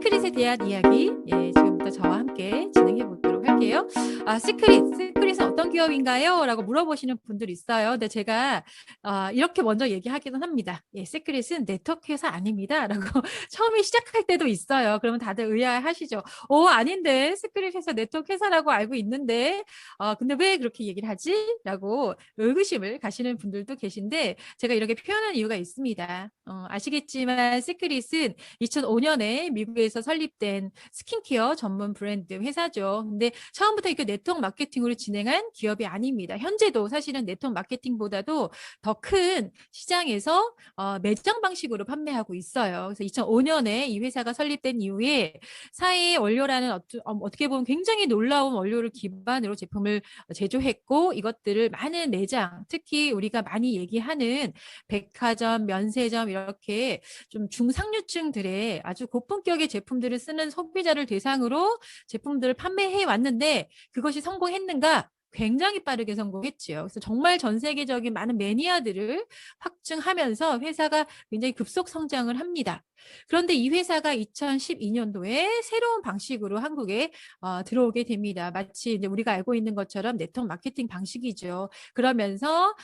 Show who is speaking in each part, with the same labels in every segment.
Speaker 1: 시크릿에 대한 이야기, 지금부터 저와 함께 진행해 보도록 할게요. 시크릿은 어떤 기업인가요? 라고 물어보시는 분들이 있어요. 근데 제가 이렇게 먼저 얘기하기는 합니다. 시크릿은 네트워크 회사 아닙니다. 라고 처음에 시작할 때도 있어요. 그러면 다들 의아해하시죠. 아닌데 시크릿 회사 네트워크 회사라고 알고 있는데 근데 왜 그렇게 얘기를 하지? 라고 의구심을 가시는 분들도 계신데 제가 이렇게 표현한 이유가 있습니다. 아시겠지만 시크릿은 2005년에 미국에서 설립된 스킨케어 전문 브랜드 회사죠. 근데 처음부터 이렇게 네트워크 마케팅으로 진행한 기업이 아닙니다. 현재도 사실은 네트워크 마케팅보다도 더 큰 시장에서 매장 방식으로 판매하고 있어요. 그래서 2005년에 이 회사가 설립된 이후에 사의 원료라는 어떻게 보면 굉장히 놀라운 원료를 기반으로 제품을 제조했고 이것들을 많은 매장, 특히 우리가 많이 얘기하는 백화점, 면세점 이렇게 좀 중상류층들의 아주 고품격의 제품들을 쓰는 소비자를 대상으로 제품들을 판매해 왔는데 그것이 성공했는가? 굉장히 빠르게 성공했지요. 그래서 정말 전 세계적인 많은 매니아들을 확증하면서 회사가 굉장히 급속 성장을 합니다. 그런데 이 회사가 2012년도에 새로운 방식으로 한국에 들어오게 됩니다. 마치 이제 우리가 알고 있는 것처럼 네트워크 마케팅 방식이죠. 그러면서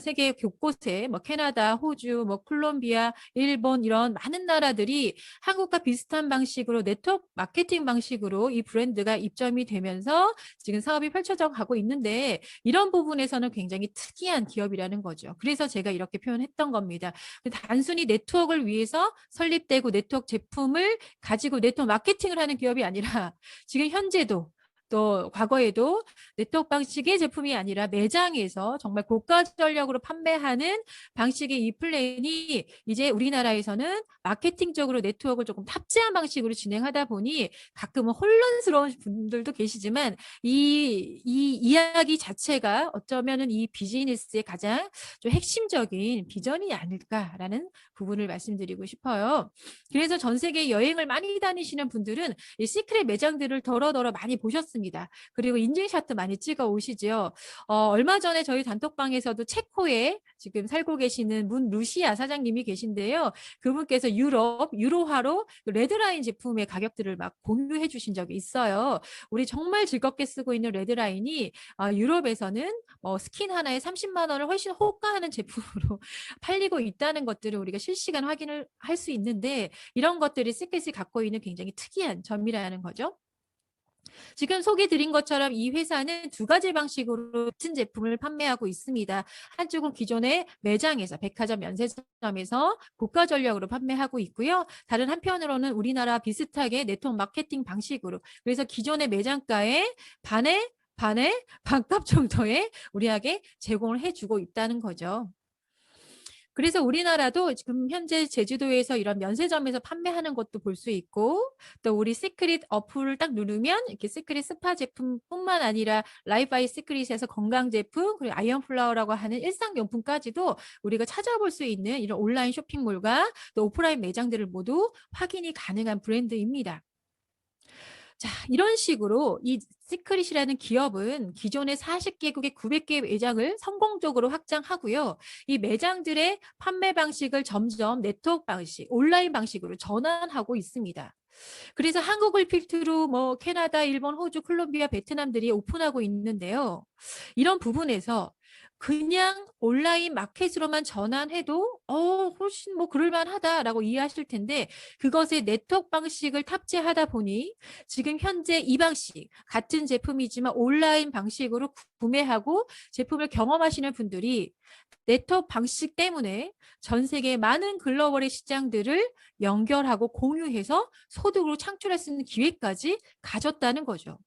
Speaker 1: 세계 곳곳에 뭐 캐나다, 호주, 뭐 콜롬비아, 일본 이런 많은 나라들이 한국과 비슷한 방식으로 네트워크 마케팅 방식으로 이 브랜드가 입점이 되면서 지금 사업이 펼쳐져 가고 있는데 이런 부분에서는 굉장히 특이한 기업이라는 거죠. 그래서 제가 이렇게 표현했던 겁니다. 단순히 네트워크를 위해서 설립되고 네트워크 제품을 가지고 네트워크 마케팅을 하는 기업이 아니라 지금 현재도 또 과거에도 네트워크 방식의 제품이 아니라 매장에서 정말 고가 전략으로 판매하는 방식의 이 플랜이 이제 우리나라에서는 마케팅적으로 네트워크를 조금 탑재한 방식으로 진행하다 보니 가끔은 혼란스러운 분들도 계시지만 이 이야기 자체가 어쩌면은 이 비즈니스의 가장 좀 핵심적인 비전이 아닐까라는 부분을 말씀드리고 싶어요. 그래서 전 세계 여행을 많이 다니시는 분들은 이 시크릿 매장들을 더러더러 많이 보셨습니다. 그리고 인증샷도 많이 찍어 오시죠. 얼마 전에 저희 단톡방에서도 체코에 지금 살고 계시는 루시아 사장님이 계신데요. 그분께서 유로화로 레드라인 제품의 가격들을 막 공유해 주신 적이 있어요. 우리 정말 즐겁게 쓰고 있는 레드라인이 유럽에서는 스킨 하나에 30만 원을 훨씬 호가하는 제품으로 팔리고 있다는 것들을 우리가 실시간 확인을 할 수 있는데 이런 것들이 시크릿이 갖고 있는 굉장히 특이한 점이라는 거죠. 지금 소개 드린 것처럼 이 회사는 두 가지 방식으로 같은 제품을 판매하고 있습니다. 한쪽은 기존의 매장에서 백화점 면세점에서 고가 전략으로 판매하고 있고요. 다른 한편으로는 우리나라 비슷하게 네트워크 마케팅 방식으로 그래서 기존의 매장가의 반에 반값 정도에 우리에게 제공을 해주고 있다는 거죠. 그래서 우리나라도 지금 현재 제주도에서 이런 면세점에서 판매하는 것도 볼 수 있고 또 우리 시크릿 어플을 딱 누르면 이렇게 시크릿 스파 제품뿐만 아니라 라이프 바이 시크릿에서 건강 제품 그리고 아이언 플라워라고 하는 일상용품까지도 우리가 찾아볼 수 있는 이런 온라인 쇼핑몰과 또 오프라인 매장들을 모두 확인이 가능한 브랜드입니다. 자, 이런 식으로 이 시크릿이라는 기업은 기존의 40개국의 900개 매장을 성공적으로 확장하고요. 이 매장들의 판매 방식을 점점 네트워크 방식, 온라인 방식으로 전환하고 있습니다. 그래서 한국을 필두로 뭐 캐나다, 일본, 호주, 콜롬비아, 베트남들이 오픈하고 있는데요. 이런 부분에서 그냥 온라인 마켓으로만 전환해도 훨씬 뭐 그럴만하다라고 이해하실 텐데 그것의 네트워크 방식을 탑재하다 보니 지금 현재 이 방식 같은 제품이지만 온라인 방식으로 구매하고 제품을 경험하시는 분들이 네트워크 방식 때문에 전 세계 많은 글로벌의 시장들을 연결하고 공유해서 소득으로 창출할 수 있는 기회까지 가졌다는 거죠.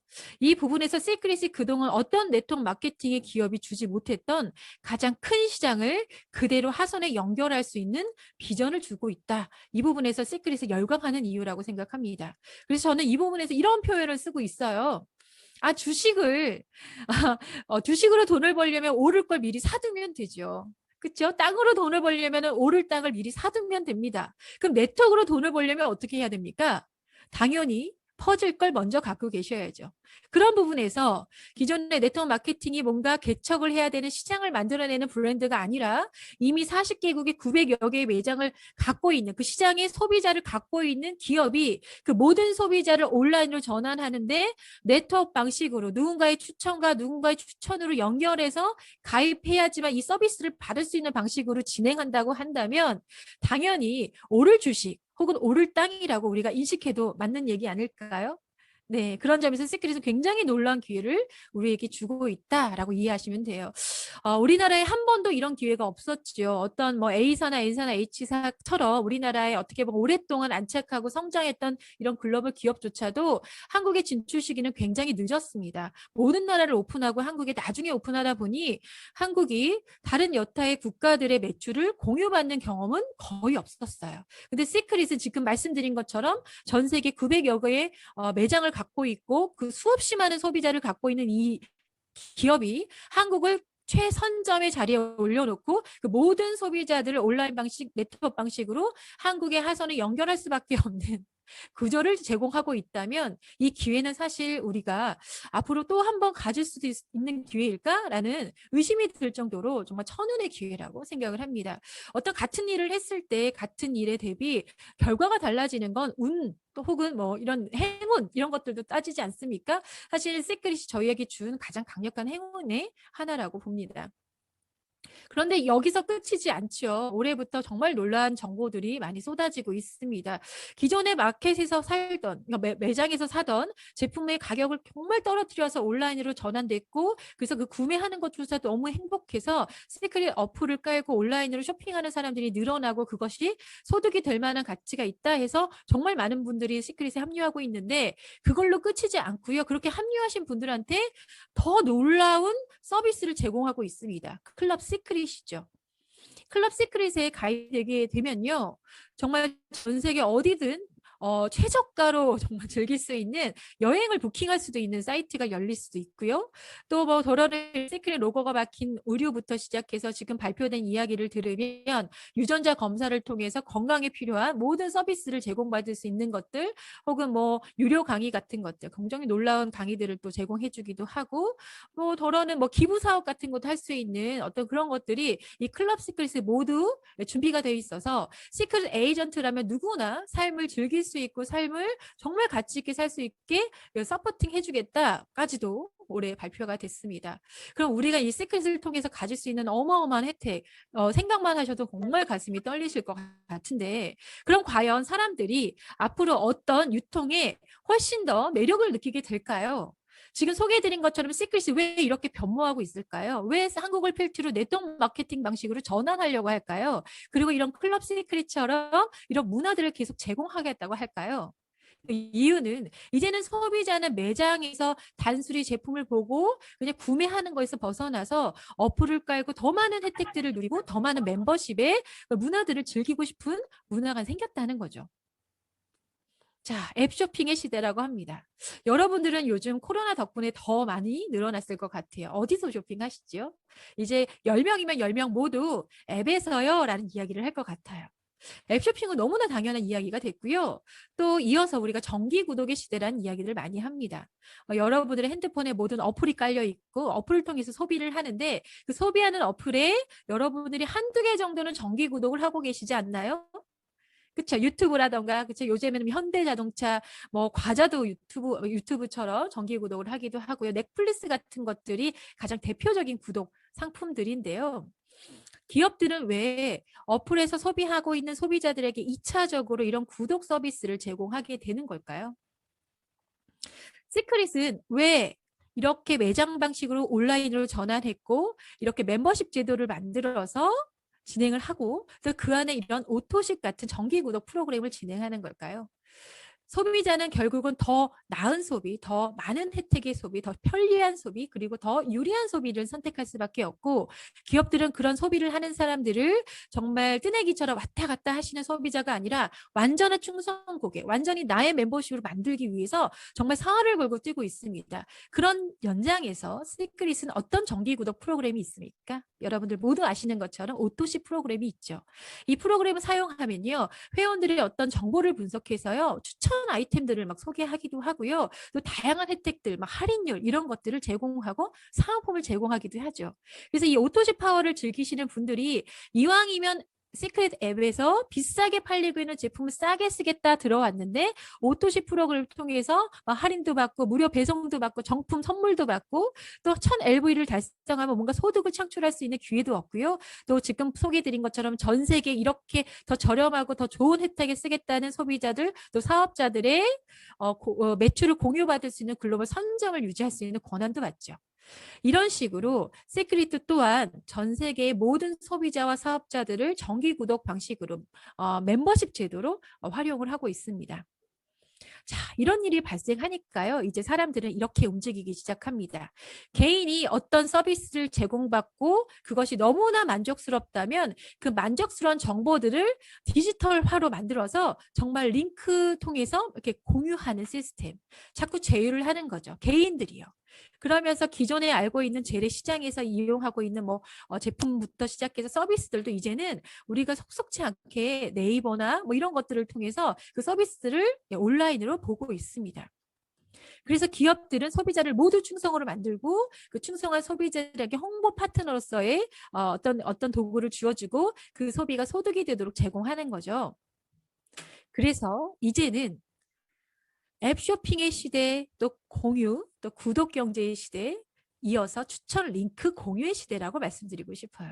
Speaker 1: 이 부분에서 시크릿이 그동안 어떤 네트워크 마케팅의 기업이 주지 못했던 가장 큰 시장을 그대로 하선에 연결할 수 있는 비전을 주고 있다. 이 부분에서 시크릿을 열광하는 이유라고 생각합니다. 그래서 저는 이 부분에서 이런 표현을 쓰고 있어요. 주식을 주식으로 돈을 벌려면 오를 걸 미리 사두면 되죠. 그렇죠? 땅으로 돈을 벌려면 오를 땅을 미리 사두면 됩니다. 그럼 네트워크로 돈을 벌려면 어떻게 해야 됩니까? 당연히 퍼질 걸 먼저 갖고 계셔야죠. 그런 부분에서 기존의 네트워크 마케팅이 뭔가 개척을 해야 되는 시장을 만들어내는 브랜드가 아니라 이미 40개국의 900여 개의 매장을 갖고 있는 그 시장의 소비자를 갖고 있는 기업이 그 모든 소비자를 온라인으로 전환하는데 네트워크 방식으로 누군가의 추천과 누군가의 추천으로 연결해서 가입해야지만 이 서비스를 받을 수 있는 방식으로 진행한다고 한다면 당연히 오를 주식 혹은 오를 땅이라고 우리가 인식해도 맞는 얘기 아닐까요? 네, 그런 점에서 시크릿은 굉장히 놀라운 기회를 우리에게 주고 있다라고 이해하시면 돼요. 우리나라에 한 번도 이런 기회가 없었죠. 어떤 뭐 A사나 N사나 H사처럼 우리나라에 어떻게 보면 오랫동안 안착하고 성장했던 이런 글로벌 기업조차도 한국의 진출 시기는 굉장히 늦었습니다. 모든 나라를 오픈하고 한국에 나중에 오픈하다 보니 한국이 다른 여타의 국가들의 매출을 공유받는 경험은 거의 없었어요. 근데 시크릿은 지금 말씀드린 것처럼 전 세계 900여 개의 매장을 갖고 있고 그 수없이 많은 소비자를 갖고 있는 이 기업이 한국을 최선점의 자리에 올려놓고 그 모든 소비자들을 온라인 방식, 네트워크 방식으로 한국의 하선을 연결할 수밖에 없는 구조를 제공하고 있다면 이 기회는 사실 우리가 앞으로 또 한 번 가질 수도 있는 기회일까라는 의심이 들 정도로 정말 천운의 기회라고 생각을 합니다. 어떤 같은 일을 했을 때 같은 일에 대비 결과가 달라지는 건 운, 또 혹은 뭐 이런 행운 이런 것들도 따지지 않습니까? 사실 시크릿이 저희에게 준 가장 강력한 행운의 하나라고 봅니다. 그런데 여기서 끝이지 않죠. 올해부터 정말 놀라운 정보들이 많이 쏟아지고 있습니다. 기존의 마켓에서 살던, 그러니까 매장에서 사던 제품의 가격을 정말 떨어뜨려서 온라인으로 전환됐고, 그래서 그 구매하는 것조차 너무 행복해서 시크릿 어플을 깔고 온라인으로 쇼핑하는 사람들이 늘어나고 그것이 소득이 될 만한 가치가 있다 해서 정말 많은 분들이 시크릿에 합류하고 있는데 그걸로 끝이지 않고요. 그렇게 합류하신 분들한테 더 놀라운 서비스를 제공하고 있습니다. 클럽 시크릿이죠. 클럽 시크릿에 가입되게 되면요. 정말 전 세계 어디든 최저가로 정말 즐길 수 있는 여행을 부킹할 수도 있는 사이트가 열릴 수도 있고요. 또 뭐 도러를 시크릿 로고가 박힌 의류부터 시작해서 지금 발표된 이야기를 들으면 유전자 검사를 통해서 건강에 필요한 모든 서비스를 제공받을 수 있는 것들 혹은 뭐 유료 강의 같은 것들 굉장히 놀라운 강의들을 또 제공해 주기도 하고 뭐 더러는 뭐 기부 사업 같은 것도 할 수 있는 어떤 그런 것들이 이 클럽 시크릿에 모두 준비가 되어 있어서 시크릿 에이전트라면 누구나 삶을 즐길 수 있고 삶을 정말 가치 있게 살 수 있게 서포팅 해주겠다까지도 올해 발표가 됐습니다. 그럼 우리가 이 시크릿을 통해서 가질 수 있는 어마어마한 혜택 생각만 하셔도 정말 가슴이 떨리실 것 같은데 그럼 과연 사람들이 앞으로 어떤 유통에 훨씬 더 매력을 느끼게 될까요? 지금 소개해드린 것처럼 시크릿이 왜 이렇게 변모하고 있을까요? 왜 한국을 필두로 네트워크 마케팅 방식으로 전환하려고 할까요? 그리고 이런 클럽 시크릿처럼 이런 문화들을 계속 제공하겠다고 할까요? 이유는 이제는 소비자는 매장에서 단순히 제품을 보고 그냥 구매하는 거에서 벗어나서 어플을 깔고 더 많은 혜택들을 누리고 더 많은 멤버십의 문화들을 즐기고 싶은 문화가 생겼다는 거죠. 자, 앱 쇼핑의 시대라고 합니다. 여러분들은 요즘 코로나 덕분에 더 많이 늘어났을 것 같아요. 어디서 쇼핑하시죠? 이제 10명이면 10명 모두 앱에서요 라는 이야기를 할 것 같아요. 앱 쇼핑은 너무나 당연한 이야기가 됐고요. 또 이어서 우리가 정기 구독의 시대라는 이야기를 많이 합니다. 여러분들의 핸드폰에 모든 어플이 깔려 있고 어플을 통해서 소비를 하는데 그 소비하는 어플에 여러분들이 한두 개 정도는 정기 구독을 하고 계시지 않나요? 그쵸. 유튜브라던가, 그쵸. 요즘에는 현대자동차, 뭐, 과자도 유튜브처럼 정기 구독을 하기도 하고요. 넷플릭스 같은 것들이 가장 대표적인 구독 상품들인데요. 기업들은 왜 어플에서 소비하고 있는 소비자들에게 2차적으로 이런 구독 서비스를 제공하게 되는 걸까요? 시크릿은 왜 이렇게 매장 방식으로 온라인으로 전환했고 이렇게 멤버십 제도를 만들어서 진행을 하고 그 안에 이런 오토십 같은 정기 구독 프로그램을 진행하는 걸까요? 소비자는 결국은 더 나은 소비, 더 많은 혜택의 소비, 더 편리한 소비, 그리고 더 유리한 소비를 선택할 수밖에 없고 기업들은 그런 소비를 하는 사람들을 정말 뜨내기처럼 왔다 갔다 하시는 소비자가 아니라 완전한 충성 고객, 완전히 나의 멤버십으로 만들기 위해서 정말 사활을 걸고 뛰고 있습니다. 그런 연장에서 시크릿은 어떤 정기 구독 프로그램이 있습니까? 여러분들 모두 아시는 것처럼 오토시 프로그램이 있죠. 이 프로그램을 사용하면요. 회원들의 어떤 정보를 분석해서요. 추천 추천 아이템들을 막 소개하기도 하고요. 또 다양한 혜택들, 막 할인율 이런 것들을 제공하고 사은품을 제공하기도 하죠. 그래서 이 오토시 파워를 즐기시는 분들이 이왕이면 시크릿 앱에서 비싸게 팔리고 있는 제품을 싸게 쓰겠다 들어왔는데 오토시 프로그램을 통해서 할인도 받고 무료 배송도 받고 정품 선물도 받고 또 1000LV를 달성하면 뭔가 소득을 창출할 수 있는 기회도 얻고요. 또 지금 소개드린 것처럼 전 세계 이렇게 더 저렴하고 더 좋은 혜택에 쓰겠다는 소비자들 또 사업자들의 매출을 공유받을 수 있는 글로벌 선점을 유지할 수 있는 권한도 받죠. 이런 식으로 시크릿 또한 전 세계의 모든 소비자와 사업자들을 정기 구독 방식으로 멤버십 제도로 활용을 하고 있습니다. 자, 이런 일이 발생하니까요. 이제 사람들은 이렇게 움직이기 시작합니다. 개인이 어떤 서비스를 제공받고 그것이 너무나 만족스럽다면 그 만족스러운 정보들을 디지털화로 만들어서 정말 링크 통해서 이렇게 공유하는 시스템. 자꾸 제휴를 하는 거죠. 개인들이요. 그러면서 기존에 알고 있는 재래시장에서 이용하고 있는 제품부터 시작해서 서비스들도 이제는 우리가 속속지 않게 네이버나 이런 것들을 통해서 그 서비스를 온라인으로 보고 있습니다. 그래서 기업들은 소비자를 모두 충성으로 만들고 그 충성한 소비자들에게 홍보 파트너로서의 어떤 도구를 주어주고 그 소비가 소득이 되도록 제공하는 거죠. 그래서 이제는 앱 쇼핑의 시대, 또 공유, 또 구독 경제의 시대에 이어서 추천 링크 공유의 시대라고 말씀드리고 싶어요.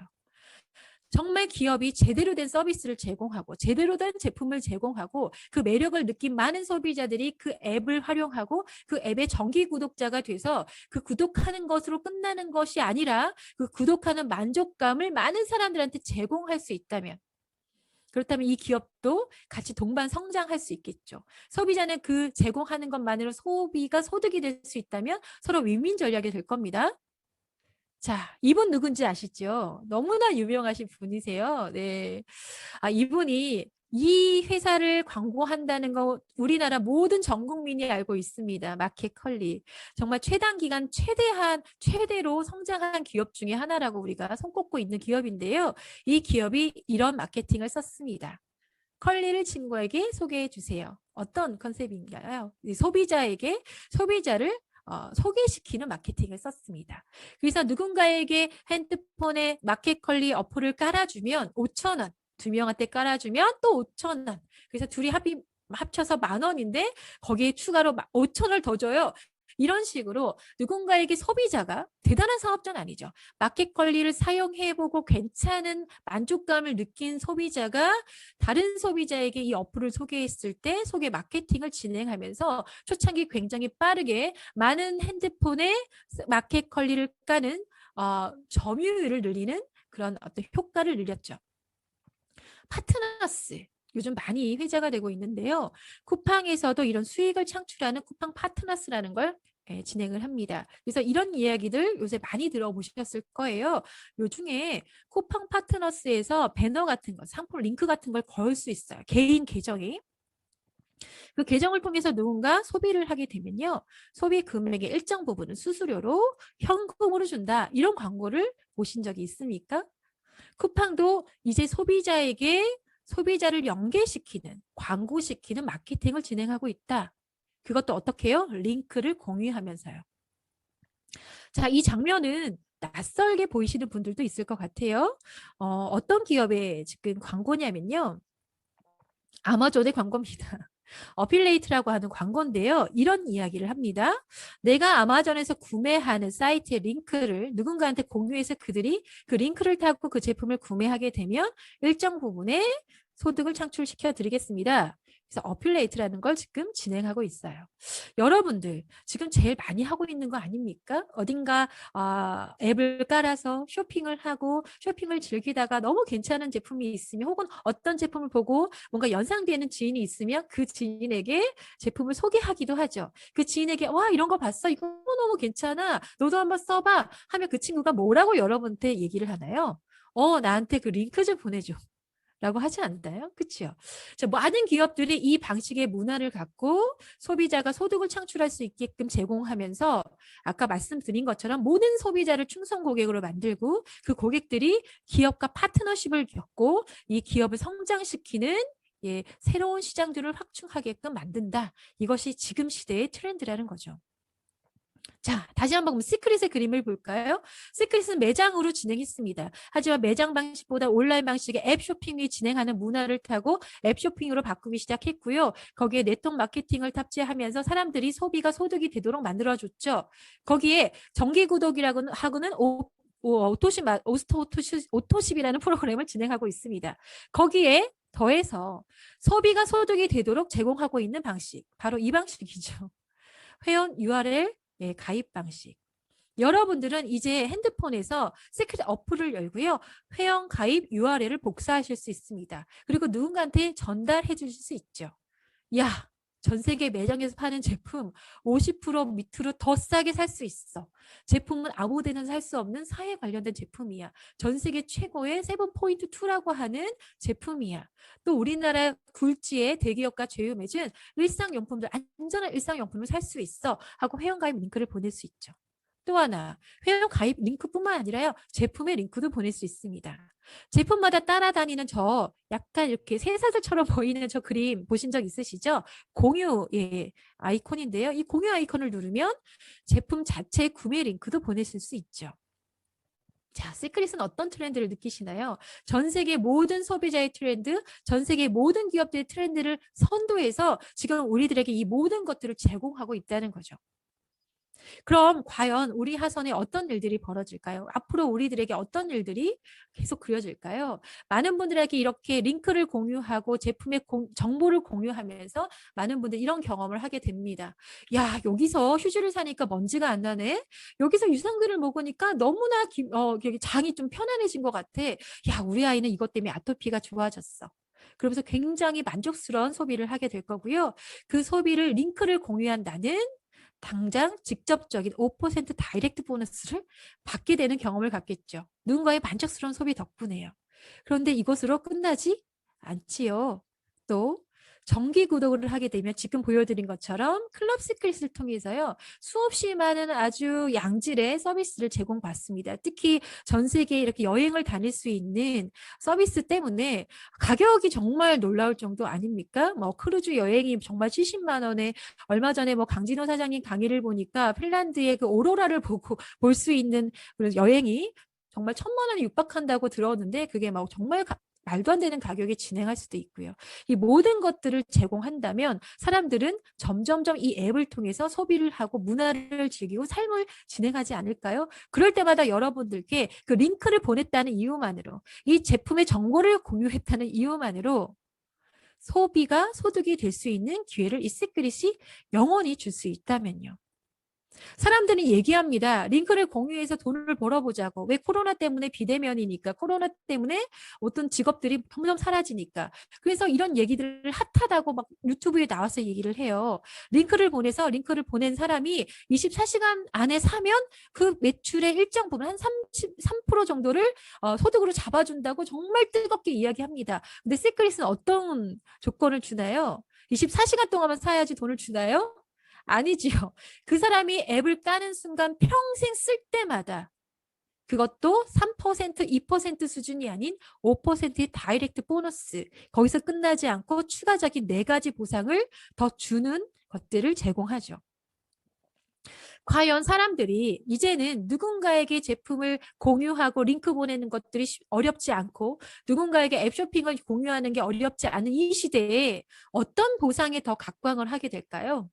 Speaker 1: 정말 기업이 제대로 된 서비스를 제공하고 제대로 된 제품을 제공하고 그 매력을 느낀 많은 소비자들이 그 앱을 활용하고 그 앱의 정기 구독자가 돼서 그 구독하는 것으로 끝나는 것이 아니라 그 구독하는 만족감을 많은 사람들한테 제공할 수 있다면 그렇다면 이 기업도 같이 동반 성장할 수 있겠죠. 소비자는 그 제공하는 것만으로 소비가 소득이 될 수 있다면 서로 윈윈 전략이 될 겁니다. 자, 이분 누군지 아시죠? 너무나 유명하신 분이세요. 네. 이분이 이 회사를 광고한다는 거 우리나라 모든 전 국민이 알고 있습니다. 마켓컬리. 정말 최단 기간 최대로 성장한 기업 중에 하나라고 우리가 손꼽고 있는 기업인데요. 이 기업이 이런 마케팅을 썼습니다. 컬리를 친구에게 소개해 주세요. 어떤 컨셉인가요? 소비자를 소개시키는 마케팅을 썼습니다. 그래서 누군가에게 핸드폰에 마켓컬리 어플을 깔아주면 5,000원, 두 명한테 깔아주면 또 5,000원. 그래서 둘이 합쳐서 10,000원인데 거기에 추가로 5,000원을 더 줘요. 이런 식으로 누군가에게 소비자가 대단한 사업자는 아니죠. 마켓컬리를 사용해보고 괜찮은 만족감을 느낀 소비자가 다른 소비자에게 이 어플을 소개했을 때 소개 마케팅을 진행하면서 초창기 굉장히 빠르게 많은 핸드폰에 마켓컬리를 까는 점유율을 늘리는 그런 어떤 효과를 늘렸죠. 파트너스. 요즘 많이 회자가 되고 있는데요. 쿠팡에서도 이런 수익을 창출하는 쿠팡 파트너스라는 걸 진행을 합니다. 그래서 이런 이야기들 요새 많이 들어보셨을 거예요. 요중에 쿠팡 파트너스에서 배너 같은 거, 상품 링크 같은 걸 걸 수 있어요. 개인 계정에. 그 계정을 통해서 누군가 소비를 하게 되면요. 소비 금액의 일정 부분은 수수료로 현금으로 준다. 이런 광고를 보신 적이 있습니까? 쿠팡도 이제 소비자를 연계시키는 광고시키는 마케팅을 진행하고 있다. 그것도 어떻게 해요? 링크를 공유하면서요. 자, 이 장면은 낯설게 보이시는 분들도 있을 것 같아요. 어떤 기업의 지금 광고냐면요. 아마존의 광고입니다. 어필레이트라고 하는 광고인데요. 이런 이야기를 합니다. 내가 아마존에서 구매하는 사이트의 링크를 누군가한테 공유해서 그들이 그 링크를 타고 그 제품을 구매하게 되면 일정 부분의 소득을 창출시켜 드리겠습니다. 그래서 어필레이트라는 걸 지금 진행하고 있어요. 여러분들 지금 제일 많이 하고 있는 거 아닙니까? 어딘가 앱을 깔아서 쇼핑을 하고 쇼핑을 즐기다가 너무 괜찮은 제품이 있으면 혹은 어떤 제품을 보고 뭔가 연상되는 지인이 있으면 그 지인에게 제품을 소개하기도 하죠. 그 지인에게 와 이런 거 봤어? 이거 너무 괜찮아. 너도 한번 써봐. 하면 그 친구가 뭐라고 여러분한테 얘기를 하나요? 나한테 그 링크 좀 보내줘. 라고 하지 않나요? 그렇죠? 많은 기업들이 이 방식의 문화를 갖고 소비자가 소득을 창출할 수 있게끔 제공하면서 아까 말씀드린 것처럼 모든 소비자를 충성 고객으로 만들고 그 고객들이 기업과 파트너십을 겪고 이 기업을 성장시키는 예, 새로운 시장들을 확충하게끔 만든다. 이것이 지금 시대의 트렌드라는 거죠. 자, 다시 한번 시크릿의 그림을 볼까요? 시크릿은 매장으로 진행했습니다. 하지만 매장 방식보다 온라인 방식의 앱 쇼핑이 진행하는 문화를 타고 앱 쇼핑으로 바꾸기 시작했고요. 거기에 네트워크 마케팅을 탑재하면서 사람들이 소비가 소득이 되도록 만들어줬죠. 거기에 정기구독이라고는 하고는 오토십이라는 프로그램을 진행하고 있습니다. 거기에 더해서 소비가 소득이 되도록 제공하고 있는 방식, 바로 이 방식이죠. 회원 URL 가입 방식. 여러분들은 이제 핸드폰에서 시크릿 어플을 열고요. 회원 가입 URL을 복사하실 수 있습니다. 그리고 누군가한테 전달해 주실 수 있죠. 야, 전 세계 매장에서 파는 제품 50% 밑으로 더 싸게 살 수 있어. 제품은 아무 데는 살 수 없는 사회 관련된 제품이야. 전 세계 최고의 세븐포인트 2라고 하는 제품이야. 또 우리나라 굴지의 대기업과 제휴 맺은 일상용품들, 안전한 일상용품을 살 수 있어 하고 회원가입 링크를 보낼 수 있죠. 또 하나, 회원 가입 링크뿐만 아니라요, 제품의 링크도 보낼 수 있습니다. 제품마다 따라다니는 저 약간 이렇게 새사슬처럼 보이는 저 그림 보신 적 있으시죠? 공유 아이콘인데요. 이 공유 아이콘을 누르면 제품 자체 구매 링크도 보내실 수 있죠. 자, 시크릿은 어떤 트렌드를 느끼시나요? 전 세계 모든 소비자의 트렌드, 전 세계 모든 기업들의 트렌드를 선도해서 지금 우리들에게 이 모든 것들을 제공하고 있다는 거죠. 그럼 과연 우리 하선에 어떤 일들이 벌어질까요? 앞으로 우리들에게 어떤 일들이 계속 그려질까요? 많은 분들에게 이렇게 링크를 공유하고 제품의 정보를 공유하면서 많은 분들이 이런 경험을 하게 됩니다. 야, 여기서 휴지를 사니까 먼지가 안 나네. 여기서 유산균을 먹으니까 너무나 장이 좀 편안해진 것 같아. 야, 우리 아이는 이것 때문에 아토피가 좋아졌어. 그러면서 굉장히 만족스러운 소비를 하게 될 거고요. 그 소비를 링크를 공유한 나는 당장 직접적인 5% 다이렉트 보너스를 받게 되는 경험을 갖겠죠. 누군가의 만족스러운 소비 덕분에요. 그런데 이것으로 끝나지 않지요. 또 정기 구독을 하게 되면 지금 보여드린 것처럼 클럽 시크릿을 통해서요, 수없이 많은 아주 양질의 서비스를 제공받습니다. 특히 전 세계에 이렇게 여행을 다닐 수 있는 서비스 때문에 가격이 정말 놀라울 정도 아닙니까? 뭐 크루즈 여행이 정말 70만 원에, 얼마 전에 뭐 강진호 사장님 강의를 보니까 핀란드의 그 오로라를 보고 볼 수 있는 그런 여행이 정말 1,000만 원에 육박한다고 들었는데, 그게 막 정말 말도 안 되는 가격에 진행할 수도 있고요. 이 모든 것들을 제공한다면 사람들은 점점점 이 앱을 통해서 소비를 하고 문화를 즐기고 삶을 진행하지 않을까요? 그럴 때마다 여러분들께 그 링크를 보냈다는 이유만으로, 이 제품의 정보를 공유했다는 이유만으로 소비가 소득이 될 수 있는 기회를 이 시크릿이 영원히 줄 수 있다면요. 사람들은 얘기합니다. 링크를 공유해서 돈을 벌어보자고. 왜? 코로나 때문에 비대면이니까. 코로나 때문에 어떤 직업들이 점점 사라지니까. 그래서 이런 얘기들을 핫하다고 막 유튜브에 나와서 얘기를 해요. 링크를 보내서 링크를 보낸 사람이 24시간 안에 사면 그 매출의 일정 부분, 한 33% 정도를 소득으로 잡아준다고 정말 뜨겁게 이야기합니다. 근데 시크릿은 어떤 조건을 주나요? 24시간 동안만 사야지 돈을 주나요? 아니지요. 그 사람이 앱을 까는 순간 평생 쓸 때마다, 그것도 3%, 2% 수준이 아닌 5%의 다이렉트 보너스, 거기서 끝나지 않고 추가적인 4가지 보상을 더 주는 것들을 제공하죠. 과연 사람들이 이제는 누군가에게 제품을 공유하고 링크 보내는 것들이 어렵지 않고 누군가에게 앱 쇼핑을 공유하는 게 어렵지 않은 이 시대에 어떤 보상에 더 각광을 하게 될까요?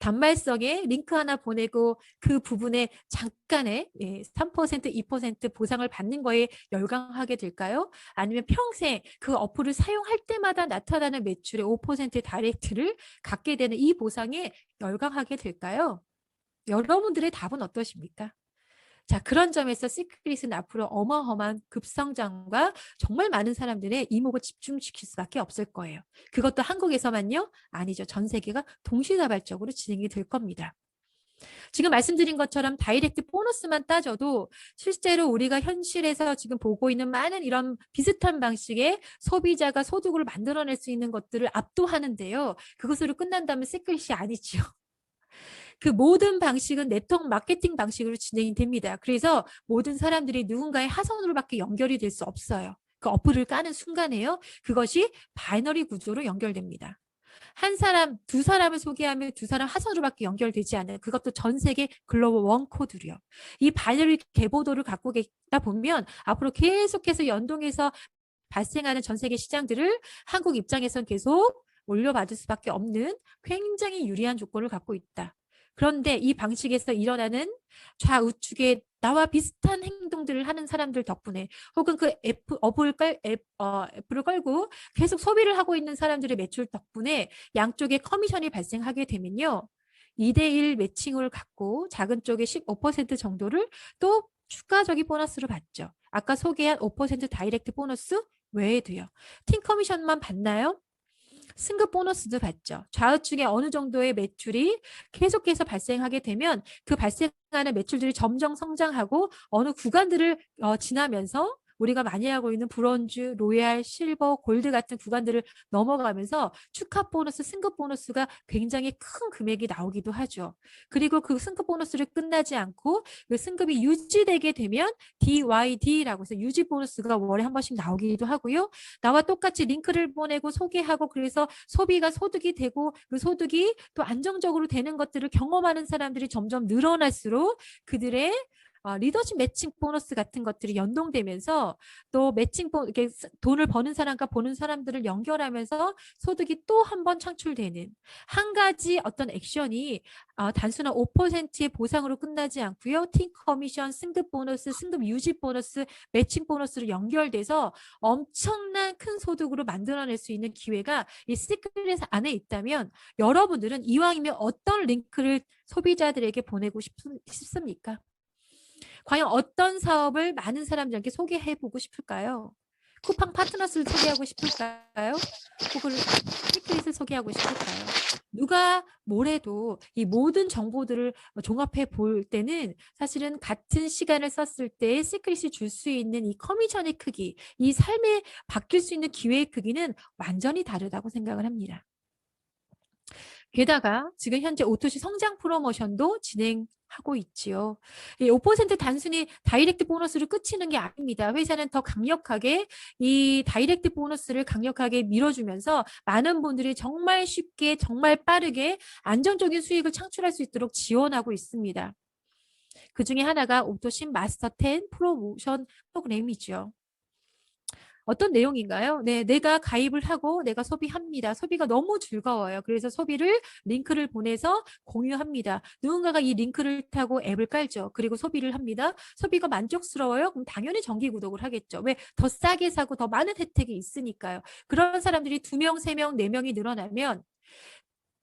Speaker 1: 단말성에 링크 하나 보내고 그 부분에 잠깐의 3%, 2% 보상을 받는 거에 열광하게 될까요? 아니면 평생 그 어플을 사용할 때마다 나타나는 매출의 5%의 다이렉트를 갖게 되는 이 보상에 열광하게 될까요? 여러분들의 답은 어떠십니까? 자, 그런 점에서 시크릿은 앞으로 어마어마한 급성장과 정말 많은 사람들의 이목을 집중시킬 수밖에 없을 거예요. 그것도 한국에서만요? 아니죠. 전 세계가 동시다발적으로 진행이 될 겁니다. 지금 말씀드린 것처럼 다이렉트 보너스만 따져도 실제로 우리가 현실에서 지금 보고 있는 많은 이런 비슷한 방식의 소비자가 소득을 만들어낼 수 있는 것들을 압도하는데요. 그것으로 끝난다면 시크릿이 아니죠. 그 모든 방식은 네트워크 마케팅 방식으로 진행이 됩니다. 그래서 모든 사람들이 누군가의 하선으로밖에 연결이 될 수 없어요. 그 어플을 까는 순간에요. 그것이 바이너리 구조로 연결됩니다. 한 사람, 두 사람을 소개하면 두 사람 하선으로밖에 연결되지 않아요. 그것도 전 세계 글로벌 원코드로요. 이 바이너리 계보도를 갖고 계다 보면 앞으로 계속해서 연동해서 발생하는 전 세계 시장들을 한국 입장에선 계속 올려받을 수밖에 없는 굉장히 유리한 조건을 갖고 있다. 그런데 이 방식에서 일어나는 좌우측에 나와 비슷한 행동들을 하는 사람들 덕분에 혹은 그 애플을 걸고 계속 소비를 하고 있는 사람들의 매출 덕분에 양쪽에 커미션이 발생하게 되면요. 2대1 매칭을 갖고 작은 쪽에 15% 정도를 또 추가적인 보너스로 받죠. 아까 소개한 5% 다이렉트 보너스 외에도요. 팀 커미션만 받나요? 승급 보너스도 받죠. 좌우측에 어느 정도의 매출이 계속해서 발생하게 되면 그 발생하는 매출들이 점점 성장하고 어느 구간들을 지나면서 우리가 많이 하고 있는 브론즈, 로얄, 실버, 골드 같은 구간들을 넘어가면서 축하 보너스, 승급 보너스가 굉장히 큰 금액이 나오기도 하죠. 그리고 그 승급 보너스를 끝나지 않고 그 승급이 유지되게 되면 DYD라고 해서 유지 보너스가 월에 한 번씩 나오기도 하고요. 나와 똑같이 링크를 보내고 소개하고 그래서 소비가 소득이 되고 그 소득이 또 안정적으로 되는 것들을 경험하는 사람들이 점점 늘어날수록 그들의 리더십 매칭 보너스 같은 것들이 연동되면서 또 이렇게 돈을 버는 사람과 보는 사람들을 연결하면서 소득이 또 한 번 창출되는 한 가지 어떤 액션이 단순한 5%의 보상으로 끝나지 않고요. 팀 커미션, 승급 보너스, 승급 유지 보너스, 매칭 보너스로 연결돼서 엄청난 큰 소득으로 만들어낼 수 있는 기회가 이 시크릿 안에 있다면 여러분들은 이왕이면 어떤 링크를 소비자들에게 보내고 싶습니까? 과연 어떤 사업을 많은 사람들에게 소개해보고 싶을까요? 쿠팡 파트너스를 소개하고 싶을까요? 혹은 시크릿을 소개하고 싶을까요? 누가 뭐래도 이 모든 정보들을 종합해 볼 때는 사실은 같은 시간을 썼을 때 시크릿이 줄 수 있는 이 커미션의 크기, 이 삶에 바뀔 수 있는 기회의 크기는 완전히 다르다고 생각을 합니다. 게다가 지금 현재 오토시 성장 프로모션도 진행하고 있지요. 5% 단순히 다이렉트 보너스를 끝이는 게 아닙니다. 회사는 더 강력하게 이 다이렉트 보너스를 강력하게 밀어주면서 많은 분들이 정말 쉽게 정말 빠르게 안정적인 수익을 창출할 수 있도록 지원하고 있습니다. 그 중에 하나가 오토시 마스터 10 프로모션 프로그램이죠. 어떤 내용인가요? 네, 내가 가입을 하고 내가 소비합니다. 소비가 너무 즐거워요. 그래서 소비를 링크를 보내서 공유합니다. 누군가가 이 링크를 타고 앱을 깔죠. 그리고 소비를 합니다. 소비가 만족스러워요? 그럼 당연히 정기 구독을 하겠죠. 왜? 더 싸게 사고 더 많은 혜택이 있으니까요. 그런 사람들이 2명, 3명, 4명이 늘어나면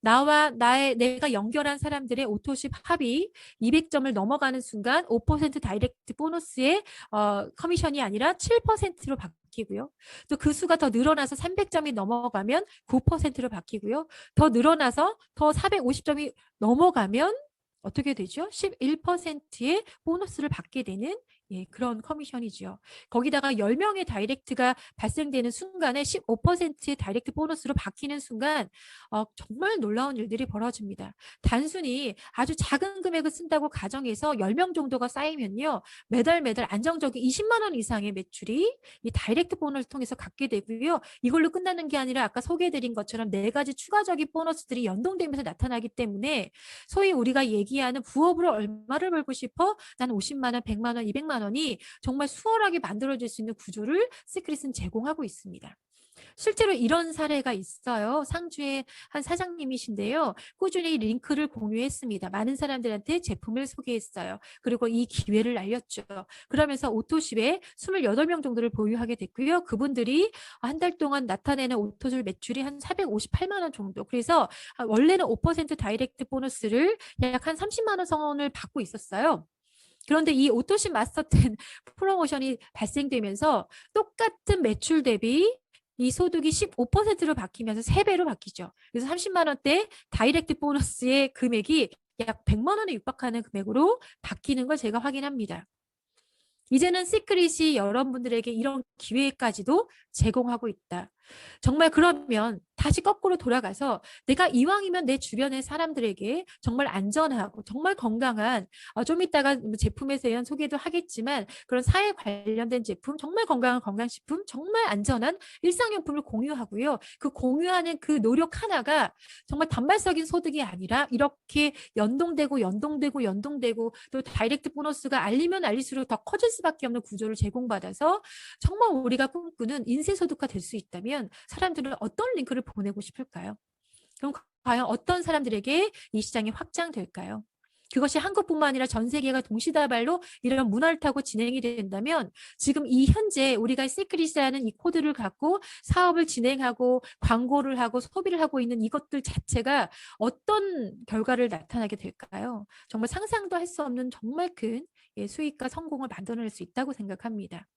Speaker 1: 나와 내가 연결한 사람들의 오토십 합이 200점을 넘어가는 순간 5% 다이렉트 보너스의 커미션이 아니라 7%로 바뀌고요. 또 그 수가 더 늘어나서 300점이 넘어가면 9%로 바뀌고요. 더 늘어나서 더 450점이 넘어가면 어떻게 되죠? 11%의 보너스를 받게 되는 그런 커미션이죠. 거기다가 10명의 다이렉트가 발생되는 순간에 15%의 다이렉트 보너스로 바뀌는 순간 정말 놀라운 일들이 벌어집니다. 단순히 아주 작은 금액을 쓴다고 가정해서 10명 정도가 쌓이면요. 매달 안정적인 20만 원 이상의 매출이 이 다이렉트 보너스를 통해서 갖게 되고요. 이걸로 끝나는 게 아니라 아까 소개해드린 것처럼 4가지 추가적인 보너스들이 연동되면서 나타나기 때문에 소위 우리가 얘기하는 부업으로 얼마를 벌고 싶어? 나는 50만 원, 100만 원, 200만 원이 정말 수월하게 만들어질 수 있는 구조를 시크릿은 제공하고 있습니다. 실제로 이런 사례가 있어요. 상주의 한 사장님이신데요. 꾸준히 링크를 공유했습니다. 많은 사람들한테 제품을 소개했어요. 그리고 이 기회를 알렸죠. 그러면서 오토십에 28명 정도를 보유하게 됐고요. 그분들이 한 달 동안 나타내는 오토십 매출이 한 458만 원 정도. 그래서 원래는 5% 다이렉트 보너스를 약 한 30만 원 선을 받고 있었어요. 그런데 이 오토십 마스터 10 프로모션이 발생되면서 똑같은 매출 대비 이 소득이 15%로 바뀌면서 3배로 바뀌죠. 그래서 30만 원대 다이렉트 보너스의 금액이 약 100만 원에 육박하는 금액으로 바뀌는 걸 제가 확인합니다. 이제는 시크릿이 여러분들에게 이런 기회까지도 제공하고 있다. 정말 그러면 다시 거꾸로 돌아가서 내가 이왕이면 내 주변의 사람들에게 정말 안전하고 정말 건강한 좀 이따가 제품에 대한 소개도 하겠지만 그런 사회 관련된 제품, 정말 건강한 건강식품, 정말 안전한 일상용품을 공유하고요. 그 공유하는 그 노력 하나가 정말 단발적인 소득이 아니라 이렇게 연동되고 또 다이렉트 보너스가 알리면 알릴수록 더 커질 수밖에 없는 구조를 제공받아서 정말 우리가 꿈꾸는 인쇄소득화 될 수 있다면 사람들은 어떤 링크를 보내고 싶을까요? 그럼 과연 어떤 사람들에게 이 시장이 확장될까요? 그것이 한국뿐만 아니라 전 세계가 동시다발로 이런 문화를 타고 진행이 된다면 지금 이 현재 우리가 시크릿이라는 이 코드를 갖고 사업을 진행하고 광고를 하고 소비를 하고 있는 이것들 자체가 어떤 결과를 나타나게 될까요? 정말 상상도 할 수 없는 정말 큰 수익과 성공을 만들어낼 수 있다고 생각합니다.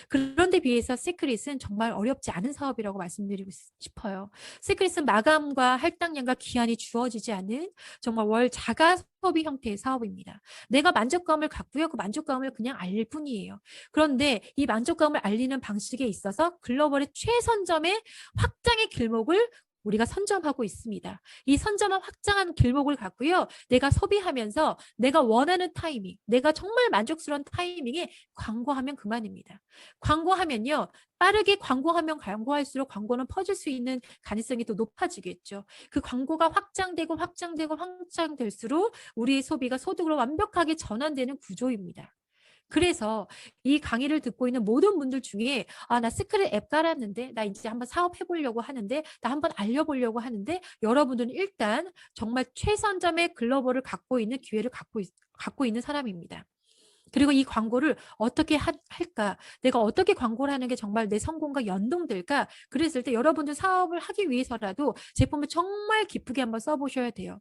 Speaker 1: 그런데 비해서 시크릿은 정말 어렵지 않은 사업이라고 말씀드리고 싶어요. 시크릿은 마감과 할당량과 기한이 주어지지 않은 정말 월 자가 소비 형태의 사업입니다. 내가 만족감을 갖고요. 그 만족감을 그냥 알릴 뿐이에요. 그런데 이 만족감을 알리는 방식에 있어서 글로벌의 최선점의 확장의 길목을 우리가 선점하고 있습니다. 이 선점한 확장한 길목을 갖고요. 내가 소비하면서 내가 원하는 타이밍, 내가 정말 만족스러운 타이밍에 광고하면 그만입니다. 광고하면요. 빠르게 광고하면 광고할수록 광고는 퍼질 수 있는 가능성이 더 높아지겠죠. 그 광고가 확장될수록 우리의 소비가 소득으로 완벽하게 전환되는 구조입니다. 그래서 이 강의를 듣고 있는 모든 분들 중에 나 시크릿 앱 깔았는데 나 이제 한번 사업해 보려고 하는데 나 한번 알려보려고 하는데 여러분들은 일단 정말 최선점의 글로벌을 갖고 있는 기회를 갖고 있는 사람입니다. 그리고 이 광고를 어떻게 할까? 내가 어떻게 광고를 하는 게 정말 내 성공과 연동될까? 그랬을 때 여러분들 사업을 하기 위해서라도 제품을 정말 기쁘게 한번 써보셔야 돼요.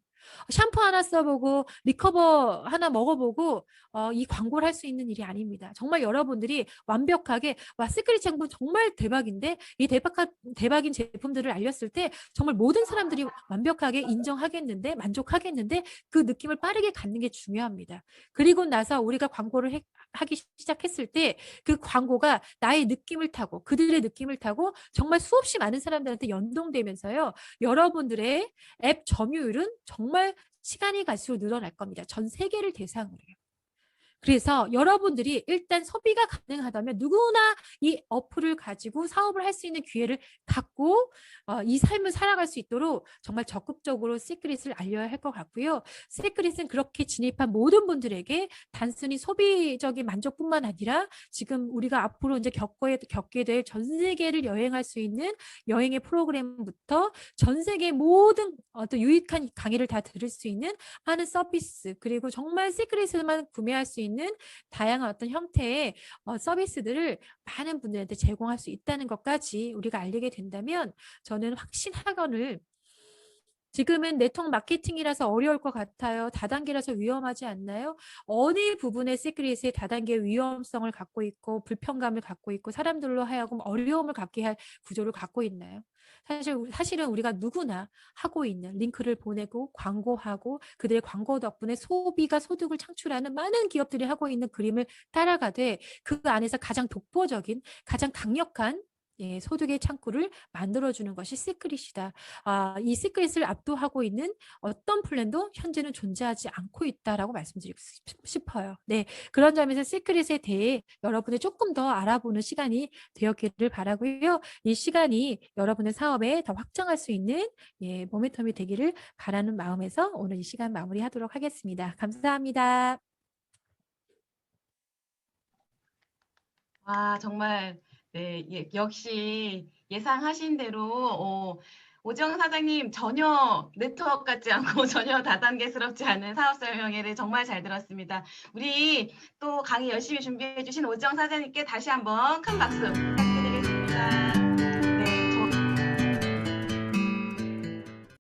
Speaker 1: 샴푸 하나 써보고 리커버 하나 먹어보고 이 광고를 할 수 있는 일이 아닙니다. 정말 여러분들이 완벽하게 와 시크릿 제품 정말 대박인데 이 대박인 제품들을 알렸을 때 정말 모든 사람들이 완벽하게 인정하겠는데 만족하겠는데 그 느낌을 빠르게 갖는 게 중요합니다. 그리고 나서 우리가 광고를 하기 시작했을 때 그 광고가 나의 느낌을 타고 그들의 느낌을 타고 정말 수없이 많은 사람들한테 연동되면서요. 여러분들의 앱 점유율은 정말 시간이 갈수록 늘어날 겁니다. 전 세계를 대상으로요. 그래서 여러분들이 일단 소비가 가능하다면 누구나 이 어플을 가지고 사업을 할 수 있는 기회를 갖고 이 삶을 살아갈 수 있도록 정말 적극적으로 시크릿을 알려야 할 것 같고요. 시크릿은 그렇게 진입한 모든 분들에게 단순히 소비적인 만족뿐만 아니라 지금 우리가 앞으로 이제 겪게 될 전 세계를 여행할 수 있는 여행의 프로그램부터 전 세계 모든 어떤 유익한 강의를 다 들을 수 있는 많은 서비스 그리고 정말 시크릿에만 구매할 수 있는 다양한 어떤 형태의 서비스들을 많은 분들한테 제공할 수 있다는 것까지 우리가 알리게 된다면 저는 확신하건을 지금은 네트워크 마케팅이라서 어려울 것 같아요. 다단계라서 위험하지 않나요? 어느 부분의 시크릿의 다단계의 위험성을 갖고 있고 불편감을 갖고 있고 사람들로 하여금 어려움을 갖게 할 구조를 갖고 있나요? 사실은 우리가 누구나 하고 있는 링크를 보내고 광고하고 그들의 광고 덕분에 소비가 소득을 창출하는 많은 기업들이 하고 있는 그림을 따라가되 그 안에서 가장 독보적인 가장 강력한 소득의 창구를 만들어주는 것이 시크릿이다. 이 시크릿을 압도하고 있는 어떤 플랜도 현재는 존재하지 않고 있다라고 말씀드리고 싶어요. 네, 그런 점에서 시크릿에 대해 여러분이 조금 더 알아보는 시간이 되었기를 바라고요. 이 시간이 여러분의 사업에 더 확장할 수 있는 모멘텀이 되기를 바라는 마음에서 오늘 이 시간 마무리하도록 하겠습니다. 감사합니다.
Speaker 2: 와, 정말 네, 역시 예상하신 대로 오지영 사장님 전혀 네트워크 같지 않고 전혀 다단계스럽지 않은 사업 설명회를 정말 잘 들었습니다. 우리 또 강의 열심히 준비해 주신 오지영 사장님께 다시 한번 큰 박수 부탁드리겠습니다.